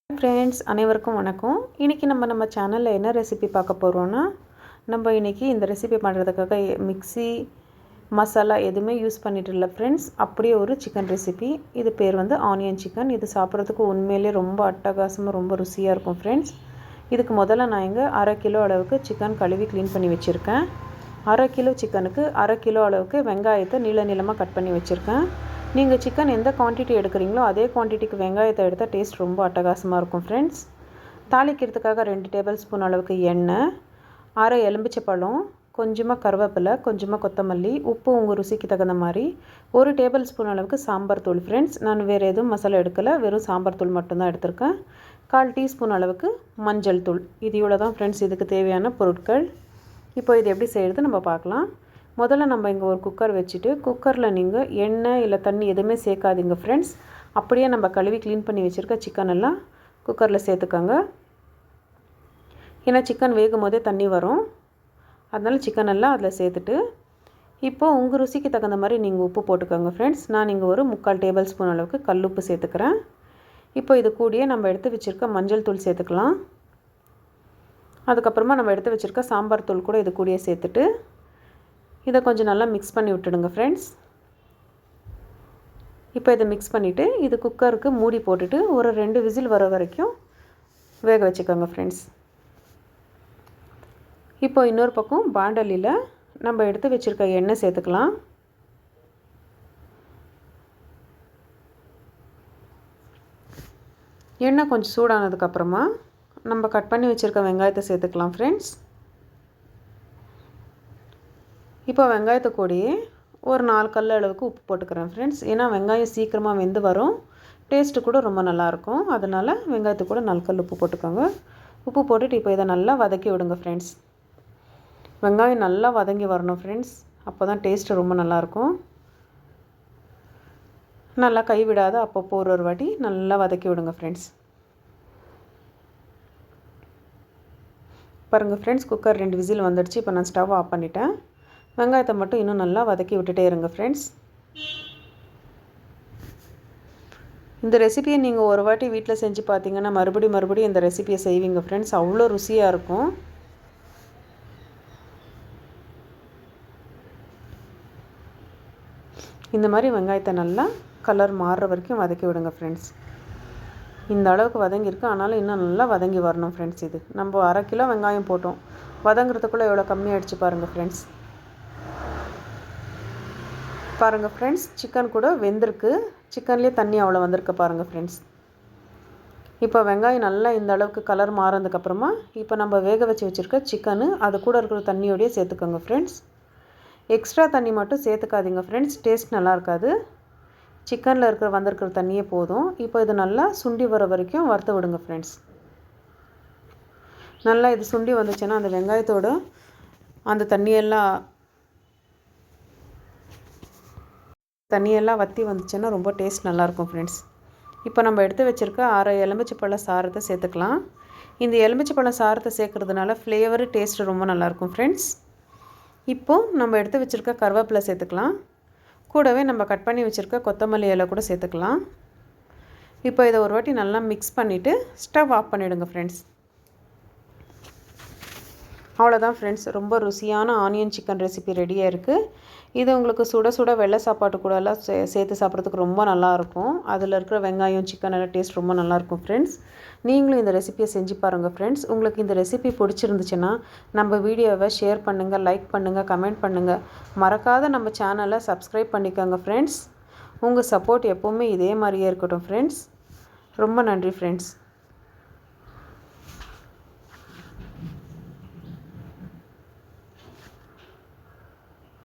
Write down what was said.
Friends அனைவருக்கும் வணக்கம். இன்றைக்கி நம்ம சேனலில் என்ன ரெசிபி பார்க்க போகிறோன்னா, நம்ம இன்றைக்கி இந்த ரெசிபி பண்ணுறதுக்காக மிக்ஸி மசாலா எதுவுமே யூஸ் பண்ணிட்டு இல்லை ஃப்ரெண்ட்ஸ். அப்படியே ஒரு சிக்கன் ரெசிபி. இது பேர் வந்து ஆனியன் சிக்கன். இது சாப்பிட்றதுக்கு உண்மையிலே ரொம்ப அட்டகாசமாக ரொம்ப ருசியாக இருக்கும் ஃப்ரெண்ட்ஸ். இதுக்கு முதல்ல நான் இங்கே 1/2 கிலோ அளவுக்கு சிக்கன் கழுவி க்ளீன் பண்ணி வச்சுருக்கேன். 1/2 கிலோ சிக்கனுக்கு 1/2 கிலோ அளவுக்கு வெங்காயத்தை நீளமாக கட் பண்ணி வச்சுருக்கேன். நீங்கள் சிக்கன் எந்த குவான்டிட்டி எடுக்கிறீங்களோ அதே குவான்டிட்டிக்கு வெங்காயத்தை எடுத்தால் டேஸ்ட் ரொம்ப அட்டகாசமாக இருக்கும் ஃப்ரெண்ட்ஸ். தாளிக்கிறதுக்காக 2 டேபிள் ஸ்பூன் அளவுக்கு எண்ணெய், 1/2 எலுமிச்சைப்பழம், கொஞ்சமாக கருவேப்பிலை, கொஞ்சமாக கொத்தமல்லி, உப்பு உங்கள் ருசிக்கு தகுந்த மாதிரி, 1 டேபிள் ஸ்பூன் அளவுக்கு சாம்பார் தூள் ஃப்ரெண்ட்ஸ். நான் வேறு எதுவும் மசாலா எடுக்கலை, வெறும் சாம்பார் தூள் மட்டும்தான் எடுத்திருக்கேன். 1/4 டீஸ்பூன் அளவுக்கு மஞ்சள் தூள். இது இவ்வளோ தான் ஃப்ரெண்ட்ஸ் இதுக்கு தேவையான பொருட்கள். இப்போ இது எப்படி செய்கிறது நம்ம பார்க்கலாம். முதல்ல நம்ம இங்கே ஒரு குக்கர் வச்சுட்டு, குக்கரில் நீங்கள் எண்ணெய் இல்லை தண்ணி எதுவுமே சேர்க்காதீங்க ஃப்ரெண்ட்ஸ். அப்படியே நம்ம கழுவி க்ளீன் பண்ணி வச்சுருக்க சிக்கன் எல்லாம் குக்கரில் சேர்த்துக்கோங்க. ஏன்னா சிக்கன் வேகும் போதே தண்ணி வரும், அதனால் சிக்கன் எல்லாம் அதில் சேர்த்துட்டு, இப்போது உங்கள் ருசிக்கு தகுந்த மாதிரி நீங்கள் உப்பு போட்டுக்கோங்க ஃப்ரெண்ட்ஸ். நான் இங்கே ஒரு 3/4 டேபிள் ஸ்பூன் அளவுக்கு கல்லுப்பு சேர்த்துக்கிறேன். இப்போ இது கூடயே நம்ம எடுத்து வச்சுருக்க மஞ்சள் தூள் சேர்த்துக்கலாம். அதுக்கப்புறமா நம்ம எடுத்து வச்சுருக்க சாம்பார் தூள் கூட இது கூடயே சேர்த்துட்டு இதை கொஞ்சம் நல்லா மிக்ஸ் பண்ணி விட்டுடுங்க ஃப்ரெண்ட்ஸ். இப்போ இதை மிக்ஸ் பண்ணிவிட்டு இது குக்கருக்கு மூடி போட்டுட்டு ஒரு 2 விசில் வர வரைக்கும் வேக வச்சுக்கோங்க ஃப்ரெண்ட்ஸ். இப்போ இன்னொரு பக்கம் பாண்டலியில் நம்ம எடுத்து வச்சுருக்க எண்ணெய் சேர்த்துக்கலாம். எண்ணெய் கொஞ்சம் சூடானதுக்கப்புறமா நம்ம கட் பண்ணி வச்சுருக்க வெங்காயத்தை சேர்த்துக்கலாம் ஃப்ரெண்ட்ஸ். இப்போ வெங்காயத்தை கூடயே ஒரு 4 கல் அளவுக்கு உப்பு போட்டுக்கிறேன் ஃப்ரெண்ட்ஸ். ஏன்னா வெங்காயம் சீக்கிரமாக வெந்து வரும், டேஸ்ட்டு கூட ரொம்ப நல்லாயிருக்கும். அதனால் வெங்காயத்து கூட 4 கல் உப்பு போட்டுக்கோங்க. உப்பு போட்டுட்டு இப்போ இதை நல்லா வதக்கி விடுங்க ஃப்ரெண்ட்ஸ். வெங்காயம் நல்லா வதங்கி வரணும் ஃப்ரெண்ட்ஸ், அப்போ தான் டேஸ்ட்டு ரொம்ப நல்லாயிருக்கும். நல்லா கைவிடாத அப்பப்போ ஒரு வாட்டி நல்லா வதக்கி விடுங்க ஃப்ரெண்ட்ஸ். பாருங்கள் ஃப்ரெண்ட்ஸ், குக்கர் 2 விசில் வந்துடுச்சு. இப்போ நான் ஸ்டவ் ஆஃப் பண்ணிட்டேன். வெங்காயத்தை மட்டும் இன்னும் நல்லா வதக்கி விட்டுட்டே இருங்க ஃப்ரெண்ட்ஸ். இந்த ரெசிபியை நீங்கள் ஒரு வாட்டி வீட்டில் செஞ்சு பார்த்தீங்கன்னா மறுபடியும் இந்த ரெசிபியை செய்வீங்க ஃப்ரெண்ட்ஸ். அவ்வளோ ருசியாக இருக்கும். இந்த மாதிரி வெங்காயத்தை நல்லா கலர் மாறுற வரைக்கும் வதக்கி விடுங்க ஃப்ரெண்ட்ஸ். இந்த அளவுக்கு வதங்கியிருக்கு, ஆனாலும் இன்னும் நல்லா வதங்கி வரணும் ஃப்ரெண்ட்ஸ். இது நம்ம 1/2 கிலோ வெங்காயம் போட்டோம், வதங்குறதுக்குள்ளே எவ்வளோ கம்மியாகிடுச்சு பாருங்கள் ஃப்ரெண்ட்ஸ். பாருங்கள் ஃப்ரெண்ட்ஸ், சிக்கன் கூட வெந்திருக்கு, சிக்கன்லேயே தண்ணி அவ்வளோ வந்திருக்கு பாருங்கள் ஃப்ரெண்ட்ஸ். இப்போ வெங்காயம் நல்லா இந்த அளவுக்கு கலர் மாறினதுக்கப்புறமா இப்போ நம்ம வேக வச்சுருக்க சிக்கனு அது கூட இருக்கிற தண்ணியோடையே சேர்த்துக்கோங்க ஃப்ரெண்ட்ஸ். எக்ஸ்ட்ரா தண்ணி மட்டும் சேர்த்துக்காதீங்க ஃப்ரெண்ட்ஸ், டேஸ்ட் நல்லா இருக்காது. சிக்கனில் வந்திருக்கிற தண்ணியே போதும். இப்போ இது நல்லா சுண்டி வர வரைக்கும் வறுத்து விடுங்க ஃப்ரெண்ட்ஸ். நல்லா இது சுண்டி வந்துச்சுன்னா அந்த வெங்காயத்தோட அந்த தண்ணியெல்லாம் வற்றி வந்துச்சுன்னா ரொம்ப டேஸ்ட் நல்லாயிருக்கும் ஃப்ரெண்ட்ஸ். இப்போ நம்ம எடுத்து வச்சுருக்க 1/2 எலுமிச்சைப்பழ சாரத்தை சேர்த்துக்கலாம். இந்த எலுமிச்சைப்பழ சாரத்தை சேர்க்குறதுனால ஃப்ளேவரு டேஸ்ட்டு ரொம்ப நல்லாயிருக்கும் ஃப்ரெண்ட்ஸ். இப்போது நம்ம எடுத்து வச்சுருக்க கருவேப்பிலை சேர்த்துக்கலாம். கூடவே நம்ம கட் பண்ணி வச்சுருக்க கொத்தமல்லி இலை கூட சேர்த்துக்கலாம். இப்போ இதை ஒரு வாட்டி நல்லா மிக்ஸ் பண்ணிவிட்டு ஸ்டவ் ஆஃப் பண்ணிவிடுங்க ஃப்ரெண்ட்ஸ். அவ்வளோதான் ஃப்ரெண்ட்ஸ், ரொம்ப ருசியான ஆனியன் சிக்கன் ரெசிபி ரெடியாக இருக்குது. இது உங்களுக்கு சுட சுட வெள்ளை சாப்பாட்டு கூடலாம் சேர்த்து சாப்பிட்றதுக்கு ரொம்ப நல்லாயிருக்கும். அதில் இருக்கிற வெங்காயம் சிக்கன் எல்லாம் டேஸ்ட் ரொம்ப நல்லாயிருக்கும் ஃப்ரெண்ட்ஸ். நீங்களும் இந்த ரெசிபியை செஞ்சு பாருங்கள் ஃப்ரெண்ட்ஸ். உங்களுக்கு இந்த ரெசிபி பிடிச்சிருந்துச்சுன்னா நம்ம வீடியோவை ஷேர் பண்ணுங்கள், லைக் பண்ணுங்கள், கமெண்ட் பண்ணுங்கள். மறக்காத நம்ம சேனலை சப்ஸ்கிரைப் பண்ணிக்கோங்க ஃப்ரெண்ட்ஸ். உங்கள் சப்போர்ட் எப்போவுமே இதே மாதிரியே இருக்கட்டும் ஃப்ரெண்ட்ஸ். ரொம்ப நன்றி ஃப்ரெண்ட்ஸ்.